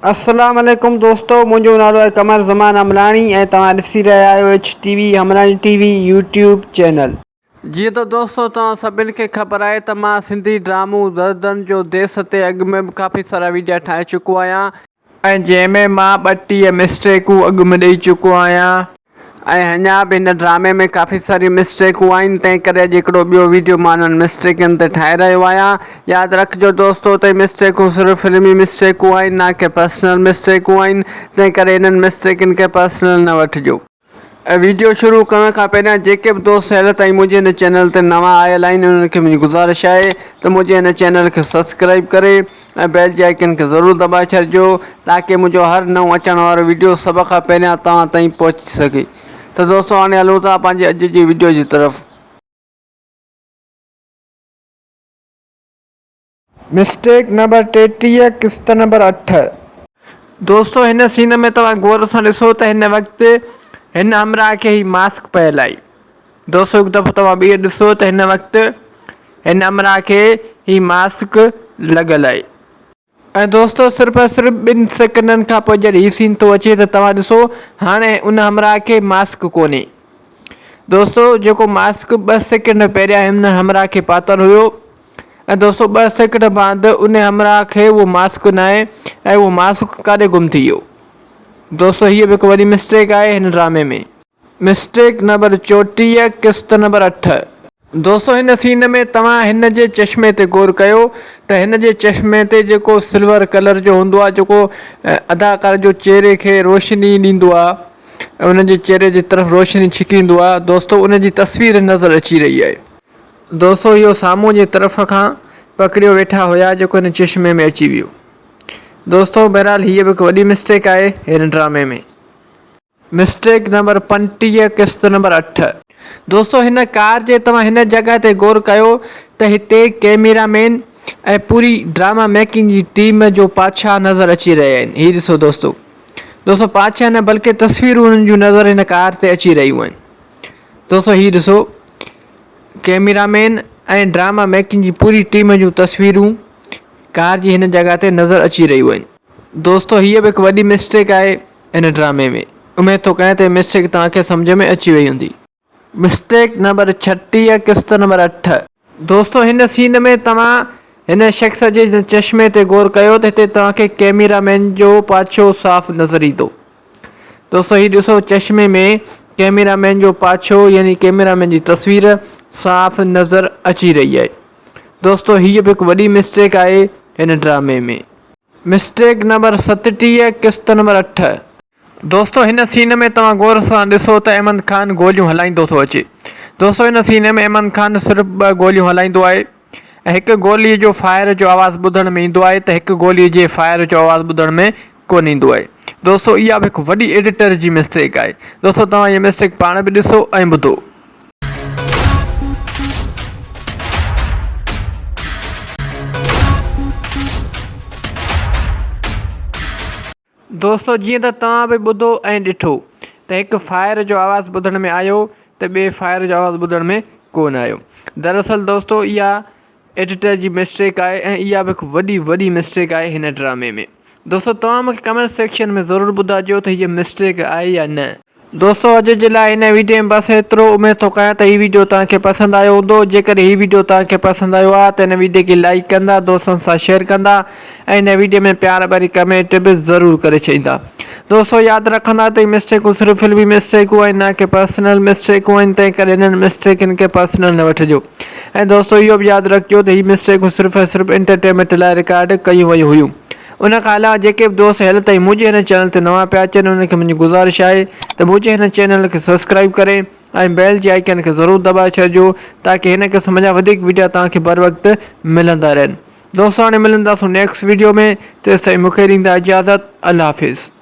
अस्सलाम वालेकुम दोस्तों, मुझो नालो है कमर ज़मान अमलानी ऐं तव्हां ॾिसी रहिया आहियो HTV Amlani TV YouTube channel. जी तो दोस्तों, तव्हां सभिनी खे ख़बर आहे त मां सिंधी ड्रामो दर्दनि जो देस ते अॻु में बि काफ़ी सारा वीडियो ठाहे चुको आहियां ऐं जंहिंमें मां 32 मिस्टेकूं अॻु में ॾेई चुको आहियां ऐं अञा बि हिन ड्रामे में काफ़ी सारी मिस्टेकूं आहिनि। तंहिं करे अॼु हिकिड़ो ॿियो वीडियो मां उन्हनि मिस्टेकनि ते ठाहे रहियो आहियां। यादि रखिजो दोस्तों त मिस्टेकूं सिर्फ़ु फिल्मी मिस्टेकूं आहिनि, ना कि पर्सनल मिस्टेकूं आहिनि। तंहिं करे इन्हनि मिस्टेकनि खे पर्सनल न वठिजो। वीडियो शुरू करण खां पहिरियां जेके बि दोस्त अॼु ताईं मुंहिंजे हिन चैनल ते नवां आयल आहिनि उन्हनि खे मुंहिंजी गुज़ारिश आहे त मुंहिंजे हिन चैनल खे सब्सक्राइब करे ऐं बेल जे आइकन खे ज़रूरु दॿाए छॾिजो ताकी मुंहिंजो हर नओं अचण वारो वीडियो सभ खां पहिरियां तव्हां ताईं पहुची सघे। तो दोस्तों हाणे हलूं था पंहिंजे अॼु जी वीडियो जी तरफ़। मिस्टेक नंबर 33 किस्त नंबर 8। दोस्तों हिन सीन में तव्हां गौर सां ॾिसो त हिन वक़्तु हिन हमरा खे ही मास्क पियल आहे। दोस्तों हिकु दफ़ो तव्हां ॿीहर ॾिसो त हिन वक़्तु हिन हमरा खे ही मास्क लॻल आहे ऐं दोस्तों सिर्फ़ु 2 सेकंडनि खां पोइ जॾहिं हीउ सीन थो अचे त तव्हां ॾिसो हाणे उन हमरा खे मास्क कोन्हे। दोस्तों जेको मास्क 2 सेकंड पहिरियां हिन हमरा खे पातल हुयो ऐं दोस्तों 2 सेकंड बाद उन हमरा खे उहो मास्क न आहे ऐं उहो मास्क काॾे गुम थी वियो। दोस्तों हीअ बि हिकु वॾी मिस्टेक आहे हिन ड्रामे में। मिस्टेक नंबर 34 किस्त नंबर 8। दोस्तों हिन सीन में तव्हां हिन जे चश्मे ते गौर कयो त हिन जे चश्मे ते जेको सिल्वर कलर जो हूंदो आहे, जेको अदाकार जो चेहरे खे रोशनी ॾींदो आहे, उन जे चेहरे जी तरफ़ रोशनी छिकींदो आहे। दोस्तों उन जी तस्वीर नज़र अची रही आहे। दोस्तों इहो साम्हूं जी तरफ़ खां पकड़ियो वेठा हुया जेको हिन चश्मे में अची वियो। दोस्तों बहरहाल हीअ बि हिकु वॾी मिस्टेक आहे हिन ड्रामे में। मिस्टेक नंबर 35 किस्त नंबर 8। दोस्तों हिन कार जे तव्हां हिन जॻह ते गौर कयो त हिते कैमरामैन ऐं पूरी ड्रामा मेकिंग जी टीम जो पाछा नज़र अची रहिया आहिनि। हीअ ॾिसो दोस्तों पाछा न बल्कि तस्वीरूं उन्हनि जूं नज़र हिन कार ते अची रहियूं आहिनि। दोस्तों हीअ ॾिसो कैमरामैन ऐं ड्रामा मेकिंग जी पूरी टीम जूं तस्वीरूं कार जी हिन जॻह ते नज़र अची रहियूं आहिनि। दोस्तों हीअ बि हिकु वॾी मिस्टेक आहे हिन ड्रामे में। उमेद थो कयां त मिस्टेक तव्हांखे सम्झ में अची वई हूंदी। मिस्टेक नंबर 36 किस्त नंबर 8। दोस्तों हिन सीन में तव्हां हिन शख़्स जे चश्मे ते गौर कयो त हिते तव्हांखे कैमरामैन जो पाछो साफ़ नज़र ईंदो। दोस्तों हीअ ॾिसो चश्मे में कैमरामैन जो पाछो यानी कैमरामैन जी तस्वीर साफ़ नज़र अची रही आहे। दोस्तों हीअ बि हिकु वॾी मिस्टेक आहे हिन ड्रामे में। मिस्टेक नंबर 37 किस्त नंबर 8। दोस्तों हिन सीन में तव्हां गौर सां ॾिसो त अहमद ख़ान गोलियूं हलाईंदो थो अचे। दोस्तों हिन सीन में अहमद ख़ान सिर्फ़ु 2 गोलियूं हलाईंदो आहे ऐं हिकु गोलीअ जो फायर जो आवाज़ु ॿुधण में ईंदो आहे त हिकु गोलीअ जे फायर जो आवाज़ु ॿुधण में कोन ईंदो आहे। दोस्तों इहा बि हिकु वॾी एडिटर जी मिस्टेक आहे। दोस्तों तव्हां इहा मिस्टेक पाण बि ॾिसो ऐं ॿुधो। दोस्तों जीअं त तव्हां बि ॿुधो ऐं ॾिठो त हिकु फायर जो आवाज़ु ॿुधण में आयो त ॿिए फायर जो आवाज़ु ॿुधण में कोन आयो। दरअसल दोस्तों इहा एडिटर जी मिस्टेक आहे ऐं इहा बि हिकु वॾी मिस्टेक आहे हिन ड्रामे में। दोस्तों तव्हां मूंखे कमेंट सेक्शन में ज़रूरु ॿुधाइजो त हीअ मिस्टेक आहे या न। दोस्तों अॼु जे लाइ हिन वीडियो में बस एतिरो। उमेद थो कयां त हीअ वीडियो तव्हांखे पसंदि आयो हूंदो। जेकर हीअ वीडियो तव्हांखे पसंदि आयो आहे त हिन वीडियो खे लाइक कंदा, दोस्तनि सां शेयर कंदा ऐं हिन वीडियो में प्यार भरी कमेंट बि ज़रूरु करे छॾींदा। दोस्तों यादि रखंदा त मिस्टेकूं सिर्फ़ु फिल्मी मिस्टेकूं आहिनि, ना कि पर्सनल मिस्टेकूं आहिनि। तंहिं करे हिननि मिस्टेकनि खे पर्सनल न वठिजो। ऐं दोस्तों इहो बि यादि रखिजो त हीअ मिस्टेकूं सिर्फ़ु एंटरटेनमेंट लाइ रिकॉर्ड कयूं वयूं हुयूं। उन खां अलावा जेके बि दोस्त अॼु ताईं मुंहिंजे हिन चैनल ते नवां पिया अचनि उनखे मुंहिंजी गुज़ारिश आहे त मुंहिंजे हिन चैनल खे सब्सक्राइब करे ऐं बेल जे आइकन खे ज़रूरु दॿाए छॾिजो ताकी हिन क़िस्म जा वधीक वीडियो तव्हांखे बर वक़्तु मिलंदा रहनि। दोस्तों हाणे मिलंदासीं नेक्स्ट वीडियो में। तेसिताईं मूंखे ॾींदा इजाज़त। अल्लाह हाफ़िज़।